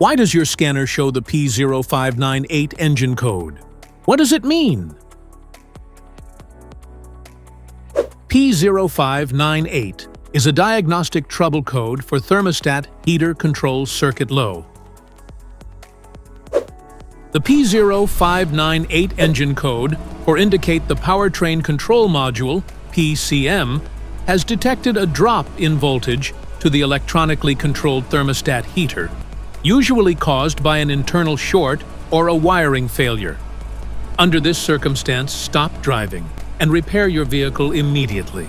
Why does your scanner show the P0598 engine code? What does it mean? P0598 is a diagnostic trouble code for thermostat heater control circuit low. The P0598 engine code, or indicate the powertrain control module, PCM, has detected a drop in voltage to the electronically controlled thermostat heater, usually caused by an internal short or a wiring failure. Under this circumstance, stop driving and repair your vehicle immediately.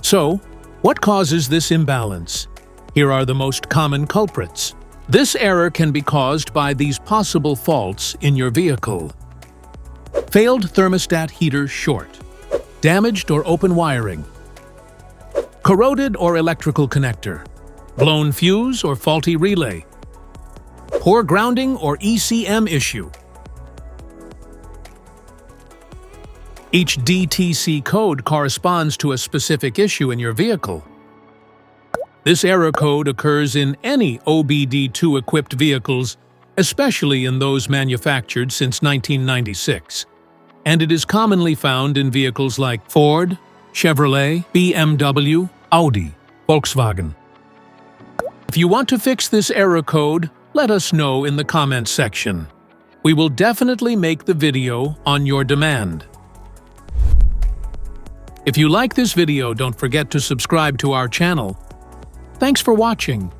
So, what causes this imbalance? Here are the most common culprits. This error can be caused by these possible faults in your vehicle. Failed thermostat heater short. Damaged or open wiring. Corroded or electrical connector. Blown fuse or faulty relay. Poor grounding or ECM issue. Each DTC code corresponds to a specific issue in your vehicle. This error code occurs in any OBD2-equipped vehicles, especially in those manufactured since 1996. And it is commonly found in vehicles like Ford, Chevrolet, BMW, Audi, Volkswagen. If you want to fix this error code, let us know in the comments section. We will definitely make the video on your demand. If you like this video, don't forget to subscribe to our channel. Thanks for watching.